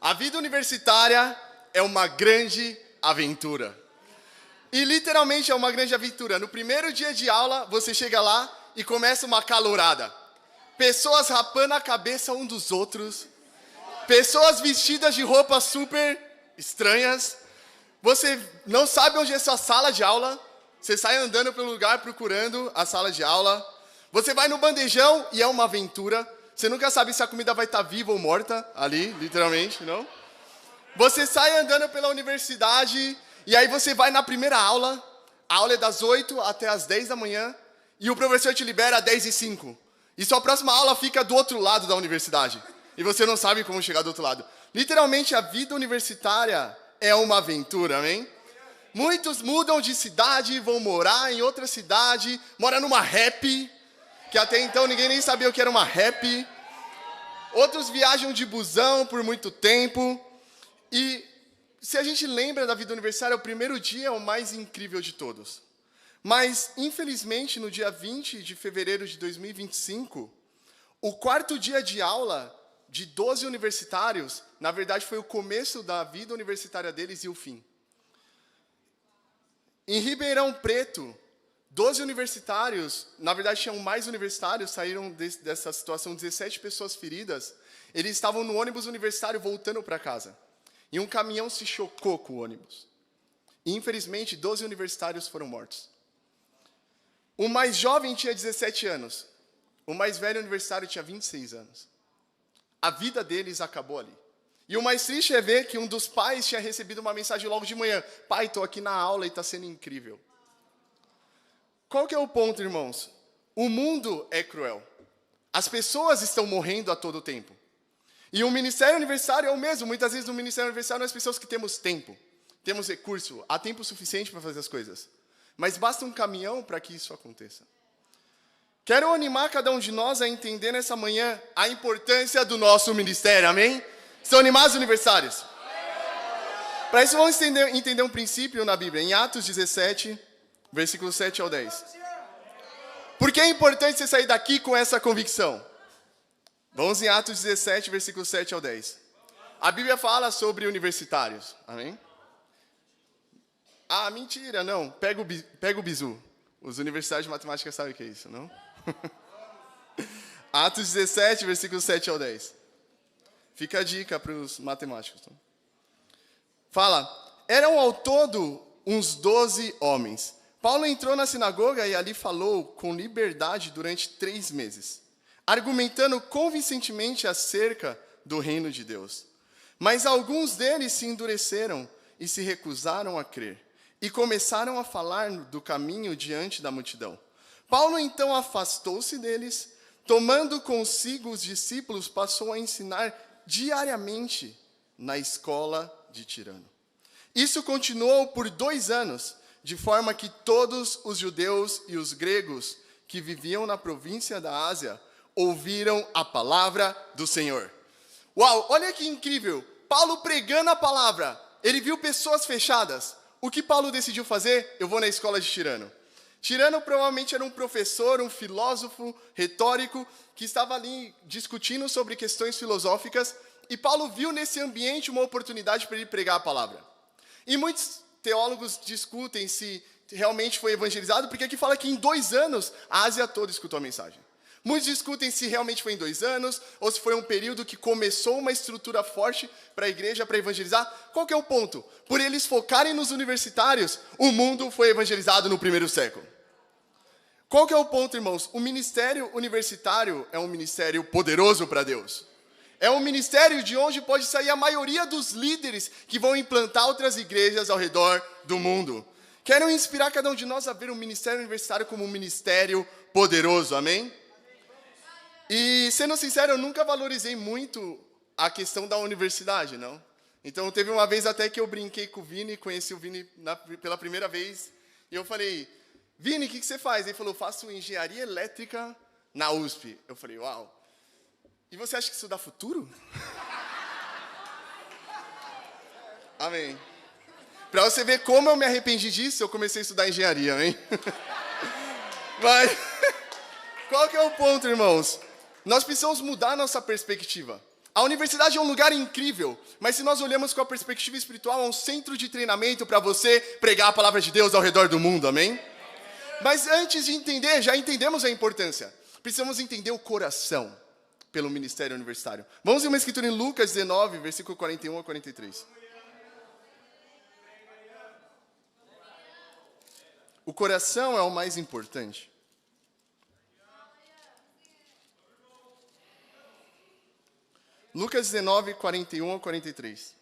A vida universitária é uma grande aventura. E literalmente é uma grande aventura. No primeiro dia de aula, você chega lá e começa uma calorada. Pessoas rapando a cabeça um dos outros. Pessoas vestidas de roupas super estranhas. Você não sabe onde é sua sala de aula. Você sai andando pelo lugar procurando a sala de aula. Você vai no bandejão e é uma aventura. Você nunca sabe se a comida vai estar viva ou morta ali, literalmente, não? Você sai andando pela universidade e aí você vai na primeira aula. A aula é das 8 até as 10 da manhã e o professor te libera às 10h05. E sua próxima aula fica do outro lado da universidade. E você não sabe como chegar do outro lado. Literalmente, a vida universitária é uma aventura, amém? Muitos mudam de cidade, vão morar em outra cidade, moram numa rap, que até então ninguém nem sabia o que era uma rap. Outros viajam de busão por muito tempo. E se a gente lembra da vida universitária, o primeiro dia é o mais incrível de todos. Mas, infelizmente, no dia 20 de fevereiro de 2025, o quarto dia de aula de 12 universitários, na verdade, foi o começo da vida universitária deles e o fim. Em Ribeirão Preto, 12 universitários, na verdade tinham mais universitários, saíram dessa situação 17 pessoas feridas. Eles estavam no ônibus universitário voltando para casa. E um caminhão se chocou com o ônibus. E, infelizmente, 12 universitários foram mortos. O mais jovem tinha 17 anos. O mais velho universitário tinha 26 anos. A vida deles acabou ali. E o mais triste é ver que um dos pais tinha recebido uma mensagem logo de manhã. Pai, estou aqui na aula e está sendo incrível. Qual que é o ponto, irmãos? O mundo é cruel. As pessoas estão morrendo a todo tempo. E o ministério universitário é o mesmo. Muitas vezes no ministério universitário nós pessoas que temos tempo, temos recurso, há tempo suficiente para fazer as coisas. Mas basta um caminhão para que isso aconteça. Quero animar cada um de nós a entender nessa manhã a importância do nosso ministério, amém? Estão animados, universitários? Para isso vamos entender um princípio na Bíblia, em Atos 17, versículos 7 ao 10. Por que é importante você sair daqui com essa convicção? Vamos em Atos 17, versículos 7 ao 10. A Bíblia fala sobre universitários, amém? Ah, mentira, não. Pega o bizu. Os universitários de matemática sabem o que é isso, não? Atos 17, versículos 7 ao 10. Fica a dica para os matemáticos. Tá? Fala, eram ao todo uns 12 homens. Paulo entrou na sinagoga e ali falou com liberdade durante 3 meses, argumentando convincentemente acerca do reino de Deus. Mas alguns deles se endureceram e se recusaram a crer, e começaram a falar do caminho diante da multidão. Paulo então afastou-se deles, tomando consigo os discípulos, passou a ensinar diariamente na escola de Tirano. Isso continuou por 2 anos, de forma que todos os judeus e os gregos que viviam na província da Ásia ouviram a palavra do Senhor. Uau, olha que incrível! Paulo pregando a palavra, ele viu pessoas fechadas. O que Paulo decidiu fazer? Eu vou na escola de Tirano. Tirano provavelmente era um professor, um filósofo retórico, que estava ali discutindo sobre questões filosóficas, e Paulo viu nesse ambiente uma oportunidade para ele pregar a palavra. E muitos teólogos discutem se realmente foi evangelizado, porque aqui fala que em 2 anos a Ásia toda escutou a mensagem. Muitos discutem se realmente foi em 2 anos, ou se foi um período que começou uma estrutura forte para a igreja, para evangelizar. Qual que é o ponto? Por eles focarem nos universitários, o mundo foi evangelizado no 1º século. Qual que é o ponto, irmãos? O ministério universitário é um ministério poderoso para Deus. É um ministério de onde pode sair a maioria dos líderes que vão implantar outras igrejas ao redor do mundo. Quero inspirar cada um de nós a ver o ministério universitário como um ministério poderoso, amém? E, sendo sincero, eu nunca valorizei muito a questão da universidade, não? Então, teve uma vez até que eu brinquei com o Vini, conheci o Vini pela primeira vez, e eu falei, Vini, o que você faz? Ele falou, faço engenharia elétrica na USP. Eu falei, uau. E você acha que isso dá futuro? Amém. Para você ver como eu me arrependi disso, eu comecei a estudar engenharia, amém? Mas, qual que é o ponto, irmãos? Nós precisamos mudar a nossa perspectiva. A universidade é um lugar incrível, mas se nós olhamos com a perspectiva espiritual, é um centro de treinamento para você pregar a palavra de Deus ao redor do mundo, amém? Mas antes de entender, já entendemos a importância. Precisamos entender o coração pelo ministério universitário. Vamos ver uma escritura em Lucas 19, versículo 41 a 43. O coração é o mais importante. Lucas 19, 41 a 43.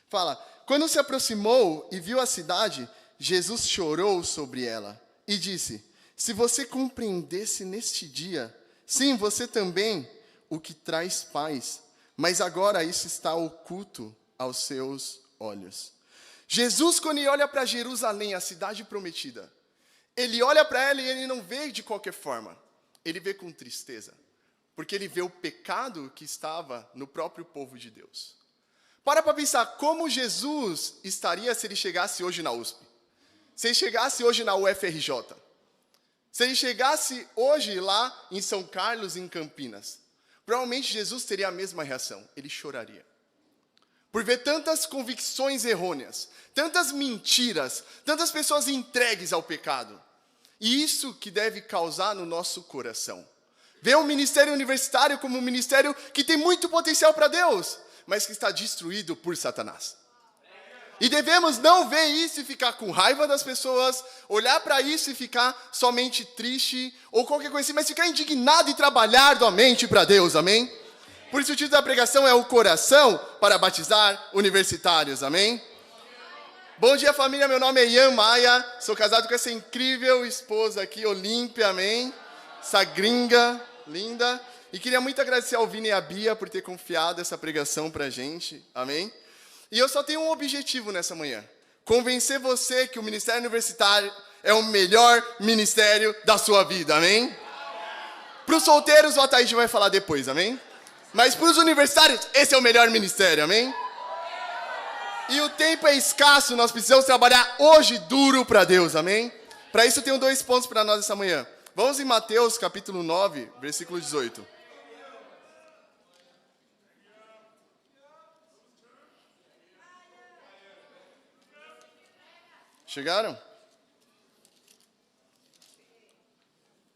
Fala, quando se aproximou e viu a cidade, Jesus chorou sobre ela e disse, se você compreendesse neste dia, sim, você também, o que traz paz, mas agora isso está oculto aos seus olhos. Jesus, quando ele olha para Jerusalém, a cidade prometida, ele olha para ela e ele não vê de qualquer forma, ele vê com tristeza. Porque ele vê o pecado que estava no próprio povo de Deus. Para pensar, como Jesus estaria se ele chegasse hoje na USP? Se ele chegasse hoje na UFRJ? Se ele chegasse hoje lá em São Carlos, em Campinas? Provavelmente Jesus teria a mesma reação, ele choraria. Por ver tantas convicções errôneas, tantas mentiras, tantas pessoas entregues ao pecado. E isso que deve causar no nosso coração. Vê o ministério universitário como um ministério que tem muito potencial para Deus, mas que está destruído por Satanás. E devemos não ver isso e ficar com raiva das pessoas, olhar para isso e ficar somente triste, ou qualquer coisa assim, mas ficar indignado e trabalhar arduamente para Deus, amém? Por isso o título da pregação é o coração para batizar universitários, amém? Bom dia, família, meu nome é Ian Maia, sou casado com essa incrível esposa aqui, Olímpia, amém? Essa gringa linda, e queria muito agradecer ao Vini e à Bia por ter confiado essa pregação pra gente, amém? E eu só tenho um objetivo nessa manhã, convencer você que o ministério universitário é o melhor ministério da sua vida, amém? Para os solteiros, o Ataíde vai falar depois, amém? Mas para os universitários, esse é o melhor ministério, amém? E o tempo é escasso, nós precisamos trabalhar hoje duro para Deus, amém? Para isso eu tenho 2 pontos para nós essa manhã. Vamos em Mateus, capítulo 9, versículo 18. Chegaram?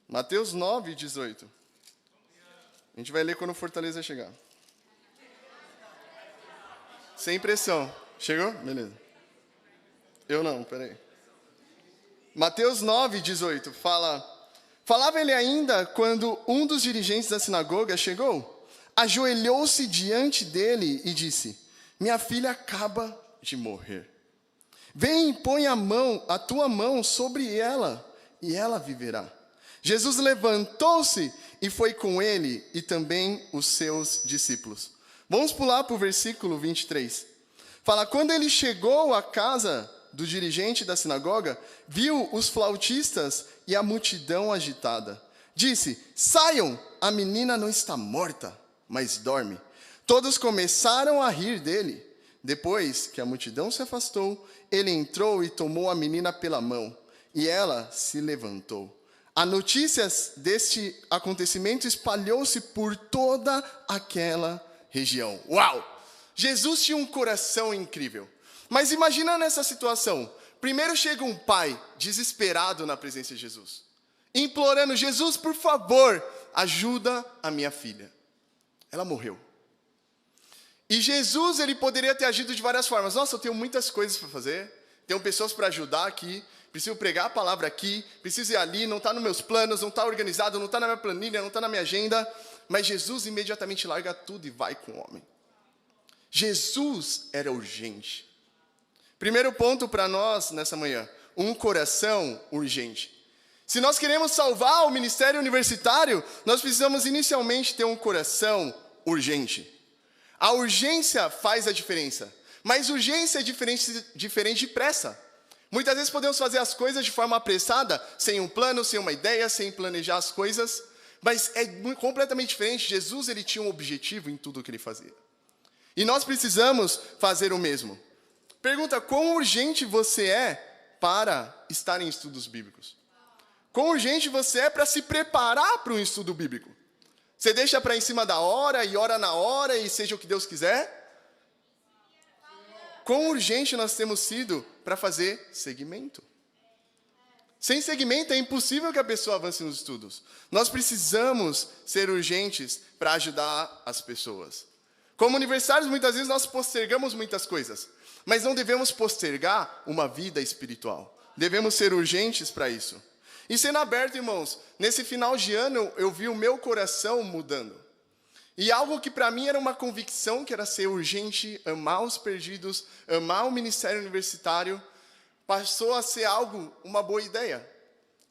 Mateus 9, 18. A gente vai ler quando o Fortaleza chegar. Sem pressão. Chegou? Beleza. Eu não, peraí. Mateus 9, 18 Falava ele ainda quando um dos dirigentes da sinagoga chegou, ajoelhou-se diante dele e disse, minha filha acaba de morrer. Vem e põe a tua mão sobre ela, e ela viverá. Jesus levantou-se e foi com ele e também os seus discípulos. Vamos pular para o versículo 23. Fala, quando ele chegou à casa do dirigente da sinagoga, viu os flautistas e a multidão agitada. Disse, saiam, a menina não está morta, mas dorme. Todos começaram a rir dele. Depois que a multidão se afastou, ele entrou e tomou a menina pela mão, e ela se levantou. A notícia deste acontecimento espalhou-se por toda aquela região. Uau! Jesus tinha um coração incrível. Mas imagina nessa situação. Primeiro chega um pai desesperado na presença de Jesus, implorando, Jesus, por favor, ajuda a minha filha. Ela morreu. E Jesus, ele poderia ter agido de várias formas. Nossa, eu tenho muitas coisas para fazer, tenho pessoas para ajudar aqui, preciso pregar a palavra aqui, preciso ir ali, não está nos meus planos, não está organizado, não está na minha planilha, não está na minha agenda. Mas Jesus imediatamente larga tudo e vai com o homem. Jesus era urgente. Primeiro ponto para nós nessa manhã, um coração urgente. Se nós queremos salvar o ministério universitário, nós precisamos inicialmente ter um coração urgente. A urgência faz a diferença, mas urgência é diferente de pressa. Muitas vezes podemos fazer as coisas de forma apressada, sem um plano, sem uma ideia, sem planejar as coisas, mas é completamente diferente. Jesus, ele tinha um objetivo em tudo o que ele fazia. E nós precisamos fazer o mesmo. Pergunta, quão urgente você é para estar em estudos bíblicos? Quão urgente você é para se preparar para um estudo bíblico? Você deixa para em cima da hora e ora na hora e seja o que Deus quiser? Quão urgente nós temos sido para fazer segmento? Sem segmento é impossível que a pessoa avance nos estudos. Nós precisamos ser urgentes para ajudar as pessoas. Como universitários, muitas vezes nós postergamos muitas coisas, mas não devemos postergar uma vida espiritual. Devemos ser urgentes para isso. E sendo aberto, irmãos, nesse final de ano eu vi o meu coração mudando. E algo que para mim era uma convicção, que era ser urgente, amar os perdidos, amar o ministério universitário, passou a ser uma boa ideia.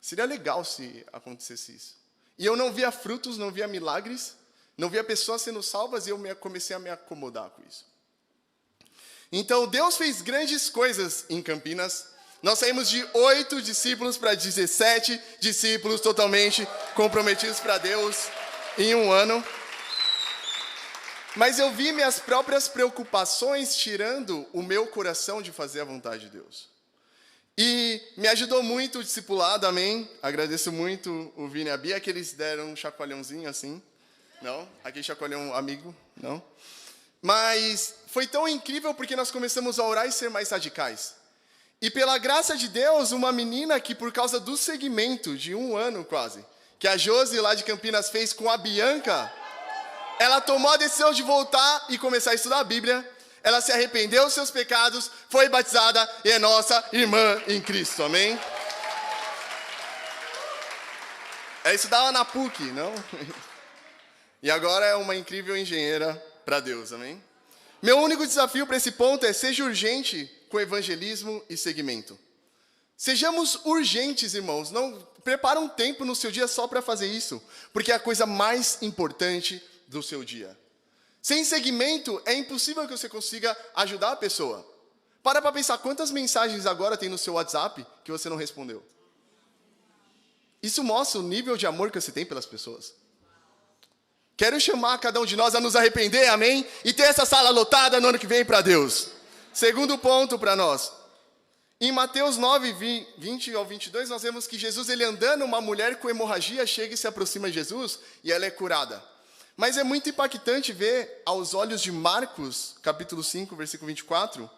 Seria legal se acontecesse isso. E eu não via frutos, não via milagres, não via pessoas sendo salvas e eu comecei a me acomodar com isso. Então Deus fez grandes coisas em Campinas. Nós saímos de 8 discípulos para 17 discípulos totalmente comprometidos para Deus em um ano. Mas eu vi minhas próprias preocupações tirando o meu coração de fazer a vontade de Deus. E me ajudou muito o discipulado, amém? Agradeço muito o Vini e a Bia, que eles deram um chacoalhãozinho assim. Não? Aquele chacoalhão amigo, não? Mas foi tão incrível porque nós começamos a orar e ser mais radicais. E pela graça de Deus, uma menina que por causa do segmento de um ano quase, que a Josi lá de Campinas fez com a Bianca, ela tomou a decisão de voltar e começar a estudar a Bíblia. Ela se arrependeu dos seus pecados, foi batizada e é nossa irmã em Cristo, amém? Ela estudava na PUC, não? E agora é uma incrível engenheira para Deus, amém? Meu único desafio para esse ponto é: seja urgente com evangelismo e segmento. Sejamos urgentes, irmãos. Não prepara um tempo no seu dia só para fazer isso, porque é a coisa mais importante do seu dia. Sem segmento, é impossível que você consiga ajudar a pessoa. Para pensar quantas mensagens agora tem no seu WhatsApp que você não respondeu. Isso mostra o nível de amor que você tem pelas pessoas. Quero chamar cada um de nós a nos arrepender, amém? E ter essa sala lotada no ano que vem para Deus. Segundo ponto para nós. Em Mateus 9, 20 ao 22, nós vemos que Jesus, ele andando, uma mulher com hemorragia chega e se aproxima de Jesus e ela é curada. Mas é muito impactante ver, aos olhos de Marcos, capítulo 5, versículo 24,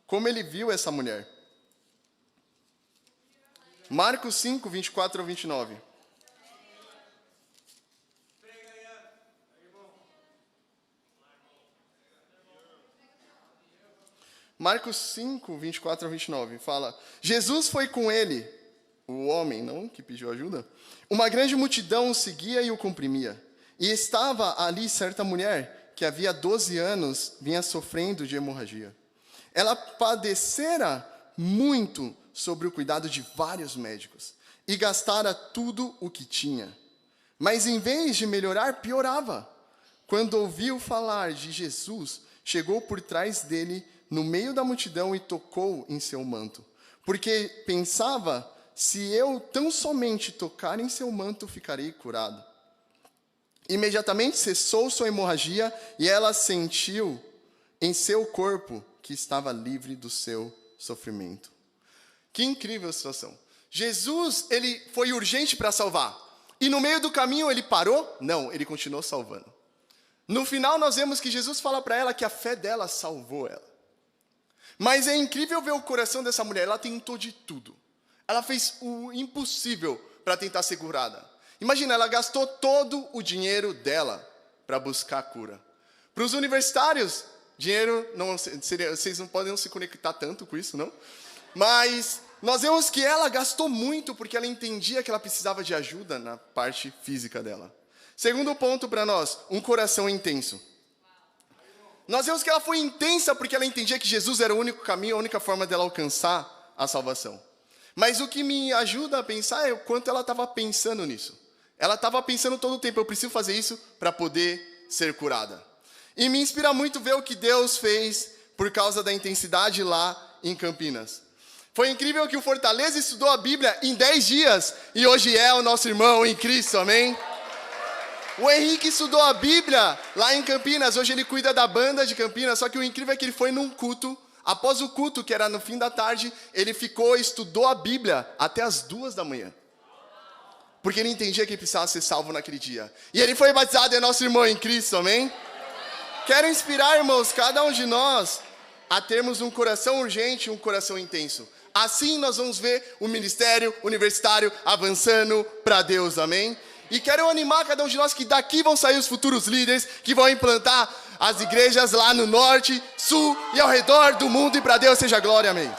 como ele viu essa mulher. Marcos 5, 24 ao 29. Marcos 5, 24 ao 29, fala: Jesus foi com ele, o homem, não, que pediu ajuda. Uma grande multidão o seguia e o comprimia. E estava ali certa mulher, que havia 12 anos vinha sofrendo de hemorragia. Ela padecera muito sobre o cuidado de vários médicos, e gastara tudo o que tinha. Mas em vez de melhorar, piorava. Quando ouviu falar de Jesus, chegou por trás dele, no meio da multidão, e tocou em seu manto. Porque pensava: se eu tão somente tocar em seu manto, ficarei curado. Imediatamente cessou sua hemorragia e ela sentiu em seu corpo que estava livre do seu sofrimento. Que incrível situação. Jesus, ele foi urgente para salvar. E no meio do caminho ele parou? Não, ele continuou salvando. No final nós vemos que Jesus fala para ela que a fé dela salvou ela. Mas é incrível ver o coração dessa mulher. Ela tentou de tudo. Ela fez o impossível para tentar ser curada. Imagina, ela gastou todo o dinheiro dela para buscar a cura. Para os universitários, dinheiro não seria, vocês não podem se conectar tanto com isso, não? Mas nós vemos que ela gastou muito porque ela entendia que ela precisava de ajuda na parte física dela. Segundo ponto para nós, um coração intenso. Nós vemos que ela foi intensa porque ela entendia que Jesus era o único caminho, a única forma dela alcançar a salvação. Mas o que me ajuda a pensar é o quanto ela estava pensando nisso. Ela estava pensando todo o tempo: eu preciso fazer isso para poder ser curada. E me inspira muito ver o que Deus fez por causa da intensidade lá em Campinas. Foi incrível que o Fortaleza estudou a Bíblia em 10 dias e hoje é o nosso irmão em Cristo, amém? O Henrique estudou a Bíblia lá em Campinas, hoje ele cuida da banda de Campinas, só que o incrível é que ele foi num culto. Após o culto, que era no fim da tarde, ele ficou e estudou a Bíblia até as 2 da manhã. porque ele entendia que ele precisava ser salvo naquele dia. E ele foi batizado, é nosso irmão em Cristo, amém? Quero inspirar, irmãos, cada um de nós a termos um coração urgente, um coração intenso. Assim nós vamos ver o ministério universitário avançando para Deus, amém? E quero animar cada um de nós que daqui vão sair os futuros líderes que vão implantar as igrejas lá no norte, sul e ao redor do mundo, e para Deus seja glória, amém?